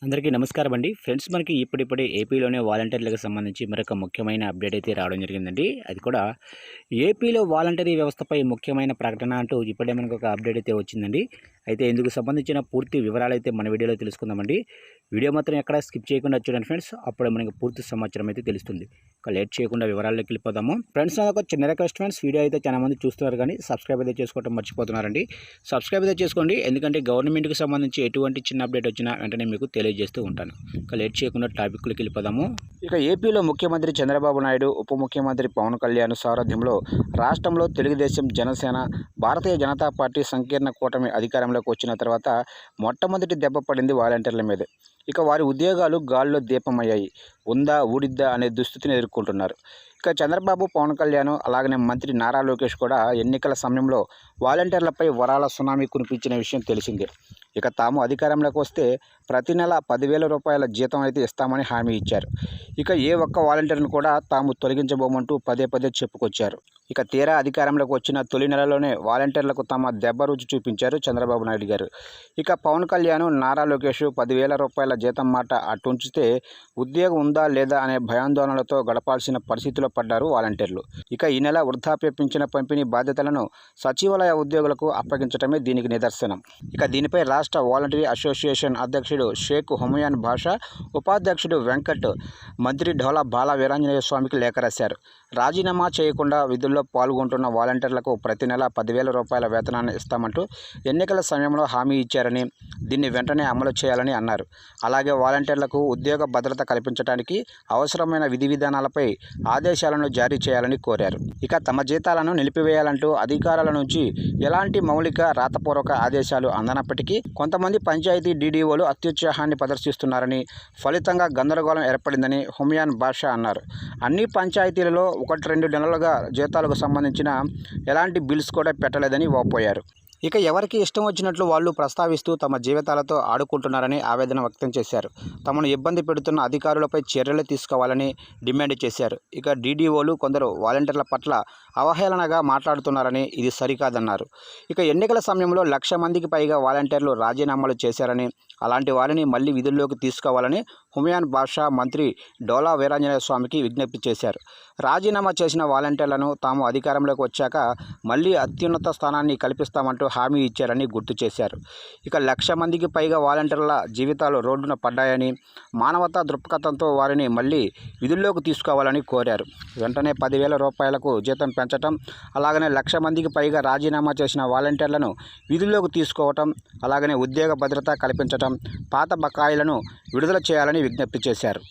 అందరికీ నమస్కారం అండి ఫ్రెండ్స్. మనకి ఇప్పుడిప్పుడే ఏపీలోనే వాలంటీర్లకు సంబంధించి మరొక ముఖ్యమైన అప్డేట్ అయితే రావడం జరిగిందండి. అది కూడా ఏపీలో వాలంటరీ వ్యవస్థపై ముఖ్యమైన ప్రకటన అంటూ ఇప్పుడే మనకు ఒక అప్డేట్ అయితే వచ్చిందండి. అయితే ఇందుకు సంబంధించిన పూర్తి వివరాలు అయితే మన వీడియోలో తెలుసుకుందామండి. వీడియో మాత్రం ఎక్కడ స్కిప్ చేయకుండా చూడండి ఫ్రెండ్స్, అప్పుడే మనకి పూర్తి సమాచారం అయితే తెలుస్తుంది. ఇక లేట్ చేయకుండా వివరాల్లోకి వెళ్ళిపోదాము. ఫ్రెండ్స్, నాకు ఒక చిన్న రిక్వెస్ట్ ఫ్రెండ్స్, వీడియో అయితే చాలా మంది చూస్తున్నారు కానీ సబ్స్క్రైబ్ అయితే చేసుకోవడం మర్చిపోతున్నారండి. సబ్స్క్రైబ్ అయితే చేసుకోండి, ఎందుకంటే గవర్నమెంట్కి సంబంధించి ఎటువంటి చిన్న అప్డేట్ వచ్చినా వెంటనే మీకు తెలియజేస్తూ ఉంటాను. ఇక లేట్ చేయకుండా టాపిక్లోకి వెళ్ళిపోదాము. ఇక ఏపీలో ముఖ్యమంత్రి చంద్రబాబు నాయుడు, ఉప ముఖ్యమంత్రి పవన్ కళ్యాణ్ సారథ్యంలో రాష్ట్రంలో తెలుగుదేశం, జనసేన, భారతీయ జనతా పార్టీ సంకీర్ణ కూటమి అధికారంలోకి వచ్చిన తర్వాత మొట్టమొదటి దెబ్బ పడింది వాలంటీర్ల మీదే. ఇక వారి ఉద్యోగాలు గాల్లో దీపమయ్యాయి. ఉందా ఊడిద్దా అనే దుస్థితిని ఎదుర్కొంటున్నారు. ఇక చంద్రబాబు, పవన్ కళ్యాణ్ అలాగనే మంత్రి నారా లోకేష్ కూడా ఎన్నికల సమయంలో వాలంటీర్లపై వరాల సునామీ కురిపించిన విషయం తెలిసిందే. ఇక తాము అధికారంలోకి వస్తే ప్రతి నెల 10,000 రూపాయల జీతం అయితే ఇస్తామని హామీ ఇచ్చారు. ఇక ఏ ఒక్క వాలంటీర్ను కూడా తాము తొలగించబోమంటూ పదే పదే చెప్పుకొచ్చారు. ఇక తీరా అధికారంలోకి వచ్చిన తొలి నెలలోనే వాలంటీర్లకు తమ దెబ్బ రుచి చూపించారు చంద్రబాబు నాయుడు గారు. ఇక పవన్ కళ్యాణ్, నారా లోకేష్ 10,000 రూపాయల జీతం మాట అటుంచితే ఉద్యోగం ఉందా లేదా అనే భయాందోళనలతో గడపాల్సిన పరిస్థితిలో పడ్డారు వాలంటీర్లు. ఇక ఈ నెల వృద్ధాప్య పింఛను పంపిణీ బాధ్యతలను సచివాలయ ఉద్యోగులకు అప్పగించడమే దీనికి నిదర్శనం. ఇక దీనిపై రాష్ట్ర వాలంటరీ అసోసియేషన్ అధ్యక్షుడు షేక్ హుమయాన్ బాషా, ఉపాధ్యక్షుడు వెంకట్ మంత్రి ఢోలా బాల వీరాంజనేయ స్వామికి లేఖ రాశారు. రాజీనామా చేయకుండా విధుల్లో పాల్గొంటున్న వాలంటీర్లకు ప్రతి నెల 10,000 రూపాయల వేతనాన్ని ఇస్తామంటూ ఎన్నికల సమయంలో హామీ ఇచ్చారని, దీన్ని వెంటనే అమలు చేయాలని అన్నారు. అలాగే వాలంటీర్లకు ఉద్యోగ భద్రత కల్పించడానికి అవసరమైన విధి విధానాలపై ఆదేశాలను జారీ చేయాలని కోరారు. ఇక తమ జీతాలను నిలిపివేయాలంటూ అధికారుల నుంచి ఎలాంటి మౌలిక, రాతపూర్వక ఆదేశాలు అందనప్పటికీ కొంతమంది పంచాయతీ డీడీఓలు అత్యుత్సాహాన్ని ప్రదర్శిస్తున్నారని, ఫలితంగా గందరగోళం ఏర్పడిందని హుమయాన్ బాషా అన్నారు. అన్ని పంచాయతీలలో 1-2 నెలలుగా జీతాలకు సంబంధించిన ఎలాంటి బిల్స్ కూడా పెట్టలేదని వాపోయారు. ఇక ఎవరికి ఇష్టం వచ్చినట్లు వాళ్ళు ప్రస్తావిస్తూ తమ జీవితాలతో ఆడుకుంటున్నారని ఆవేదన వ్యక్తం చేశారు. తమను ఇబ్బంది పెడుతున్న అధికారులపై చర్యలు తీసుకోవాలని డిమాండ్ చేశారు. ఇక డీడీఓలు కొందరు వాలంటీర్ల పట్ల అవహేళనగా మాట్లాడుతున్నారని, ఇది సరికాదన్నారు. ఇక ఎన్నికల సమయంలో 1,00,000 మందికి పైగా వాలంటీర్లు రాజీనామాలు చేశారని, అలాంటి వారిని మళ్లీ విధుల్లోకి తీసుకోవాలని హుమయాన్ బాషా మంత్రి ఢోలా వీరాంజనేయ స్వామికి విజ్ఞప్తి చేశారు. రాజీనామా చేసిన వాలంటీర్లను తాము అధికారంలోకి వచ్చాక మళ్లీ అత్యున్నత స్థానాన్ని కల్పిస్తామంటూ హామీ ఇచ్చారని గుర్తు చేశారు. ఇక 1,00,000 మందికి పైగా వాలంటీర్ల జీవితాలు రోడ్డున పడ్డాయని, మానవతా దృక్పథంతో వారిని మళ్లీ విధుల్లోకి తీసుకోవాలని కోరారు. వెంటనే 10,000 రూపాయలకు జీతం పెంచడం, అలాగనే 1,00,000 మందికి పైగా రాజీనామా చేసిన వాలంటీర్లను విధుల్లోకి తీసుకోవటం, అలాగనే ఉద్యోగ భద్రత కల్పించటం, పాత బకాయిలను విడుదల చేయాలని విజ్ఞప్తి చేశారు.